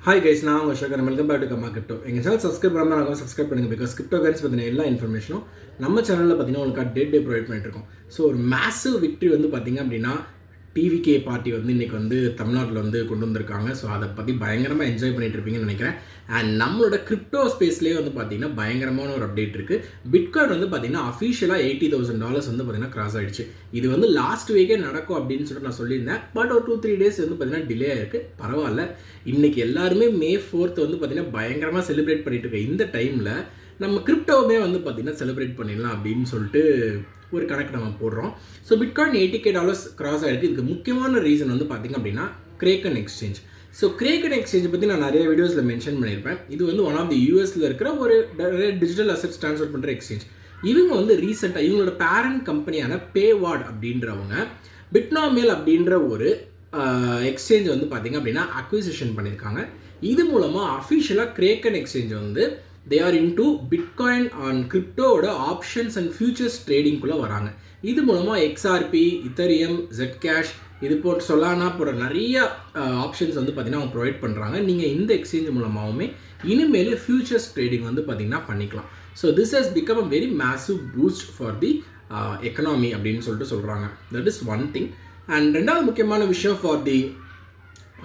Hi guys, நான் உங்கள் ஷோக்கர். Welcome back to Gamma crypto. எங்கள் சேனல் சப்ஸ்கிரைப் பண்ணாமல் சப்ஸ்கிரைப் பண்ணுங்கள். பிகாஸ் கிரிப்டோ கரன்சி பற்றின எல்லா இன்ஃபர்மேஷனும் நம்ம சேனலில் பார்த்தீங்கன்னா உங்களுக்கு டே ப்ரொவைட் பண்ணிட்டு இருக்கோம். ஸோ ஒரு மேசிவ் விக்ட்ரி வந்து பார்த்தீங்க அப்படின்னா டிவிகே பார்ட்டி வந்து இன்றைக்கி வந்து தமிழ்நாட்டில் வந்து கொண்டு வந்திருக்காங்க. ஸோ அதை பற்றி பயங்கரமாக என்ஜாய் பண்ணிட்டு இருப்பீங்கன்னு நினைக்கிறேன். அண்ட் நம்மளோட கிரிப்டோ ஸ்பேஸ்லேயே வந்து பார்த்தீங்கன்னா பயங்கரமான ஒரு அப்டேட் இருக்குது. பிட்காயின் வந்து பார்த்தீங்கன்னா அஃபிஷியலாக $80,000 வந்து பார்த்தீங்கன்னா கிராஸ் ஆகிடுச்சு. இது வந்து லாஸ்ட் வீக்கே நடக்கும் அப்படின்னு சொல்லிட்டு நான் சொல்லியிருந்தேன். பட் ஒரு 2-3 டேஸ் வந்து பார்த்தீங்கன்னா டிலே ஆயிருக்கு. பரவாயில்ல. இன்றைக்கி எல்லாருமே May 4th வந்து பார்த்தீங்கன்னா பயங்கரமாக செலிப்ரேட் பண்ணிட்டு இருக்க இந்த டைமில் நம்ம கிரிப்டோவுமே வந்து பார்த்தீங்கன்னா செலிப்ரேட் பண்ணிடலாம் அப்படின்னு சொல்லிட்டு ஒரு கணக்கு நம்ம போடுறோம். ஸோ பிட்காயின் $80,000 கிராஸ் ஆகிருக்கு. இதுக்கு முக்கியமான ரீசன் வந்து பார்த்திங்க அப்படின்னா கிரேக்கன் எக்ஸ்சேஞ்ச். ஸோ கிரேக்கன் எக்ஸ்சேஞ்ச் பற்றி நான் நிறைய வீடியோஸில் மென்ஷன் பண்ணியிருப்பேன். இது வந்து ஒன் ஆஃப் தி யூஎஸில் இருக்கிற ஒரு டிஜிட்டல் அசெட்ஸ் ட்ரான்ஸ்ஃபர் பண்ணுற எக்ஸ்சேஞ்ச். இவங்க வந்து ரீசெண்டாக இவங்களோட பேரண்ட் கம்பெனியான பேவார்ட் அப்படின்றவங்க பிட்னாமேல் அப்படின்ற ஒரு எக்ஸ்சேஞ்ச் வந்து பார்த்திங்க அப்படின்னா அக்விசிஷன் பண்ணியிருக்காங்க. இது மூலமாக அஃபிஷியலாக கிரேக்கன் எக்ஸ்சேஞ்ச் வந்து they are into bitcoin on கிரிப்டோவோட ஆப்ஷன்ஸ் அண்ட் ஃபியூச்சர்ஸ் ட்ரேடிங்குள்ளே வராங்க. இது மூலமாக XRP, இத்தரியம், Zcash, இது போட்டு சொலானா போகிற நிறைய ஆப்ஷன்ஸ் வந்து பார்த்திங்கன்னா அவங்க ப்ரொவைட் பண்ணுறாங்க. நீங்கள் இந்த எக்ஸ்சேஞ்ச் மூலமாகவுமே இனிமேல் ஃபியூச்சர்ஸ் ட்ரேடிங் வந்து பார்த்திங்கன்னா பண்ணிக்கலாம். So this has become a very massive boost for the economy அப்படின்னு சொல்லிட்டு சொல்கிறாங்க. That is one thing. And ரெண்டாவது முக்கியமான விஷயம் for the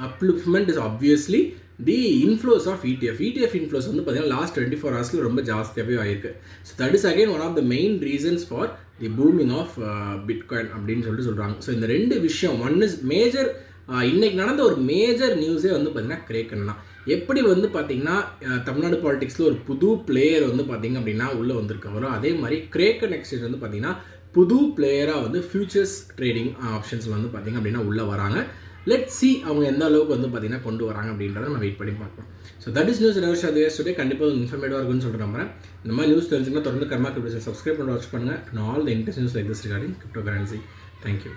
upliftment is obviously the inflows of ETF inflows வந்து பார்த்தீங்கன்னா லாஸ்ட் 24 ஹவர்ஸில் ரொம்ப ஜாஸ்தியாகவே ஆயிருக்கு. So that is again one of the main reasons for the booming of bitcoin அப்படின்னு சொல்லிட்டு சொல்கிறாங்க. ஸோ இந்த ரெண்டு விஷயம், ஒன் இஸ் மேஜர், இன்றைக்கி நடந்த ஒரு மேஜர் நியூஸே வந்து பார்த்திங்கன்னா கிரேக்கன் தான். எப்படி வந்து பார்த்திங்கன்னா தமிழ்நாடு பாலிடிக்ஸில் ஒரு புது பிளேயர் வந்து பார்த்திங்க அப்படின்னா உள்ளே வந்திருக்கவரோ, அதே மாதிரி கிரேக்கன் எக்ஸ்சேஞ்ச் வந்து பார்த்திங்கன்னா புது பிளேயராக வந்து ஃபியூச்சர்ஸ் ட்ரேடிங் ஆப்ஷன்ஸில் வந்து பார்த்திங்க அப்படின்னா உள்ளே வராங்க. லெட் சி அவங்க எந்த அளவுக்கு வந்து பார்த்தீங்கன்னா கொண்டு வராங்க அப்படின்றத நம்ம வெயிட் பண்ணி பார்க்கலாம். So that is news today. கண்டிப்பாக இன்ஃபர்மேட்டிவாக இருக்குன்னு சொல்லிட்டு நம்புறேன். இந்த மாதிரி நியூஸ் தெரிஞ்சுன்னா தொடர்ந்து கர்மா கிரிப்டோ சப்ஸ்கிரைப் பண்ணி வாட்ச் பண்ணுங்கள். All the interest news like this regarding crypto currency. Thank you.